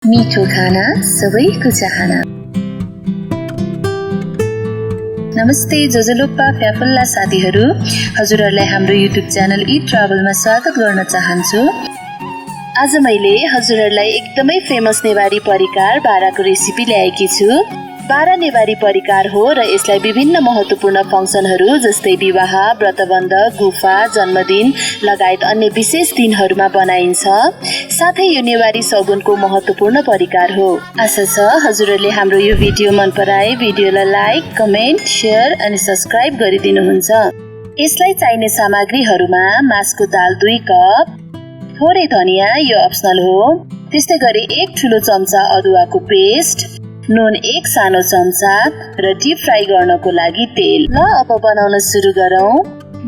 मिठो खाना सबैको चाहना। नमस्ते जोजोलोप्पा फ्याफुल्ला साथीहरू, हजुरहरूलाई हाम्रो युट्युब च्यानल इट ट्राभलमा स्वागत गर्न चाहन्छु। आज मैले हजुरहरूलाई एकदमै फेमस नेवारी परिकार बाराको रेसिपी ल्याएकी छु। बारा नेवारी परिकार हो र यसलाई विभिन्न महत्त्वपूर्ण फंक्सनहरू जस्तै विवाह, व्रतबन्ध, गुफा, जन्मदिन लगायत अन्य विशेष दिनहरूमा बनाइन्छ। साथै यो नेवारी सगुनको महत्त्वपूर्ण परिकार हो। आशा छ हजुरहरूले हाम्रो यो भिडियो मन पराए भिडियोलाई लाइक, कमेन्ट, शेयर अनि सब्स्क्राइब गरिदिनुहुन्छ। यसलाई चाहिने सामग्रीहरूमा मासको दाल 2 कप, थोरै धनिया यो अप्सनल हो, त्यस्तै गरी 1 ठुलो चम्चा अदुवाको पेस्ट, नुन 1 सानो चम्चा र डीप फ्राई गर्नको लागि तेल। ल अब बनाउन सुरु गरौँ।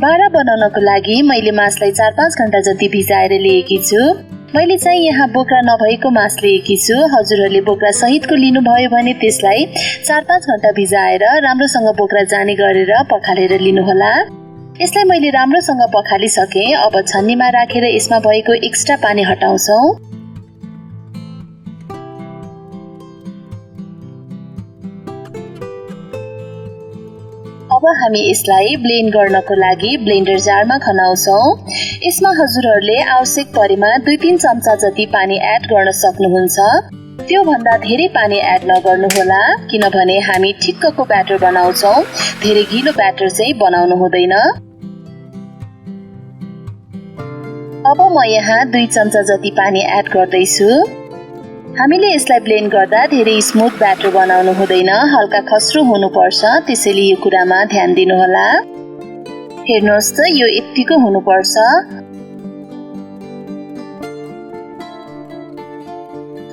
बारा बनाउनको लागि मैले मासलाई 4-5 घण्टा जति भिजाएर लिएकी छु। मैले चाहिँ यहाँ बोक्रा नभएको मास लिएकी छु। हजुरहरूले बोक्रा सहितको लिनुभयो भने त्यसलाई 4-5 घण्टा भिजाएर राम्रोसँग बोक्रा जाने गरेर पखालेर लिनुहोला। यसलाई मैले राम्रोसँग पखालिसके। अब छन्नीमा राखेर यसमा भएको एक्स्ट्रा पानी हटाउँछौँ। अब हामी यसलाई ब्लेन्ड गर्नको लागि ब्लेन्डर जारमा खनाउँछौँ। यसमा हजुरहरूले आवश्यक परेमा 2-3 चम्चा जति पानी एड गर्न सक्नुहुन्छ। त्यो भन्दा धेरै पानी एड नगर्नुहोला, किनभने हामी ठिक्कको ब्याटर बनाउँछौँ। धेरै गिलो ब्याटर चाहिँ बनाउनु हुँदैन। अब म यहाँ 2 चम्चा जति पानी एड गर्दैछु। हामीले यसलाई ब्लेन्ड गर्दा धेरै स्मुथ ब्याटर बनाउनु हुँदैन, हल्का खस्रो हुनुपर्छ, त्यसैले यो कुरामा ध्यान दिनुहोला। हेर्नुहोस् त यो यतिको हुनुपर्छ।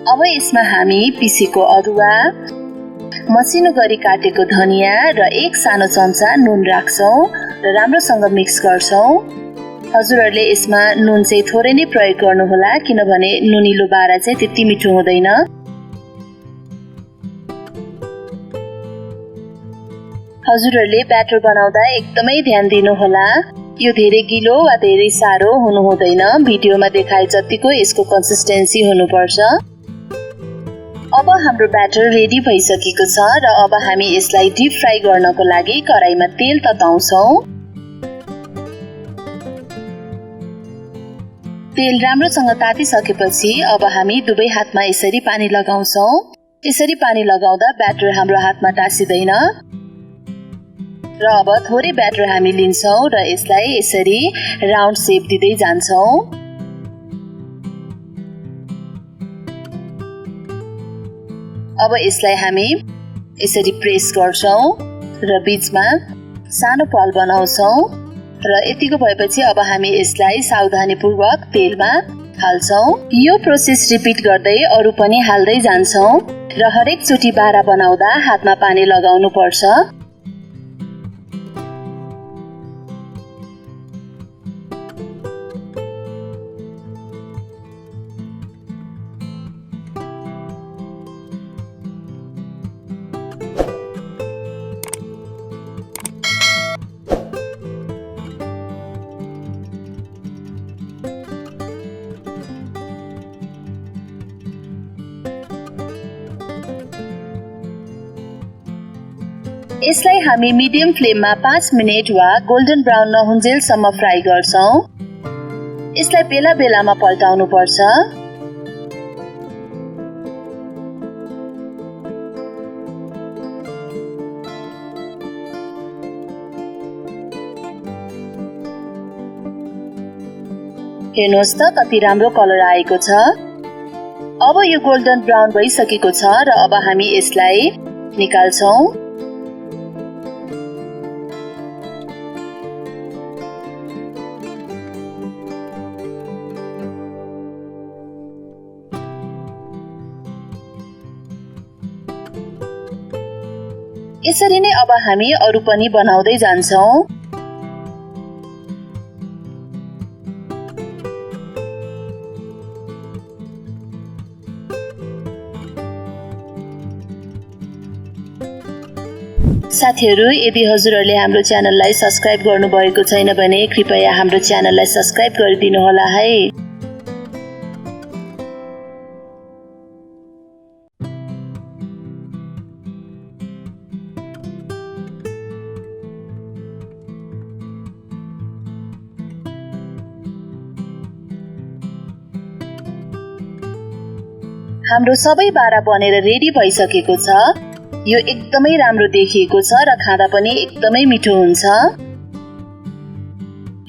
अब यसमा हामी पिसेको अदुवा, मसिनो गरी काटेको धनिया र 1 सानो चम्चा नुन राख्छौँ र राम्रोसँग मिक्स गर्छौँ। हजुरहरूले यसमा नुन चाहिँ थोरै नै प्रयोग गर्नुहोला, किनभने नुनिलो बारा चाहिँ त्यति मिठो हुँदैन। हजुरहरूले ब्याटर बनाउँदा एकदमै ध्यान दिनुहोला। यो धेरै गिलो वा धेरै सारो हुनु हुँदैन। भिडियोमा देखाए जतिको यसको कन्सिस्टेन्सी हुनुपर्छ। अब हाम्रो ब्याटर रेडी भइसकेको छ र अब हामी यसलाई डीप फ्राई गर्नको लागि कराईमा तेल तताउँछौँ। तेल राम्रोसँग तातिसकेपछि अब हामी दुवै हातमा यसरी पानी लगाउँछौँ। यसरी पानी लगाउँदा ब्याटर हाम्रो हातमा टाँसिदैन। र अब थोरै ब्याटर हामी लिन्छौँ र यसलाई यसरी राउन्ड शेप दिँदै जान्छौँ। अब यसलाई हामी यसरी प्रेस गर्छौँ र बीचमा सानो पल बनाउँछौँ र यतिको भएपछि अब हामी यसलाई सावधानीपूर्वक तेलमा हाल्छौँ। यो प्रोसेस रिपिट गर्दै अरू पनि हाल्दै जान्छौँ र हरेक चोटि बारा बनाउँदा हातमा पानी लगाउनु पर्छ। यसलाई हामी मिडियम फ्लेममा 5 मिनेट वा गोल्डन ब्राउन नहुन्जेलसम्म फ्राई गर्छौँ। यसलाई बेला बेलामा पल्टाउनु पर्छ। हेर्नुहोस् त कति राम्रो कलर आएको छ। अब यो गोल्डन ब्राउन भइसकेको छ र अब हामी यसलाई निकाल्छौँ। यसरी नै अब हामी अरू पनि बनाउँदै जान्छौँ। साथीहरू, यदि हजुरहरूले हाम्रो च्यानललाई सब्स्क्राइब गर्नुभएको छैन भने कृपया हाम्रो च्यानललाई सब्स्क्राइब गरिदिनु होला है। हाम्रो सबै बारा बनेर रेडी भइसकेको छ। यो एकदमै राम्रो देखिएको छ र खाँदा पनि एकदमै मिठो हुन्छ।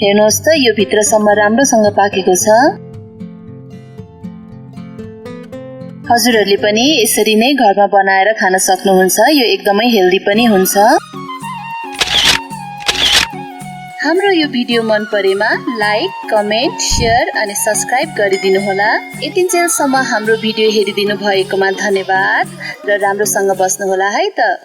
हेर्नुहोस् त यो भित्रसम्म राम्रोसँग पाकेको छ। हजुरहरूले पनि यसरी नै घरमा बनाएर खान सक्नुहुन्छ। यो एकदमै हेल्दी पनि हुन्छ। हाम्रो यो भिडियो मन परेमा लाइक, कमेन्ट, शेयर अनि सब्स्क्राइब गरिदिनु होला। यतिन्जेलसम्म हाम्रो भिडियो हेरिदिनु भएकोमा धन्यवाद र राम्रोसँग बस्नु होला है त।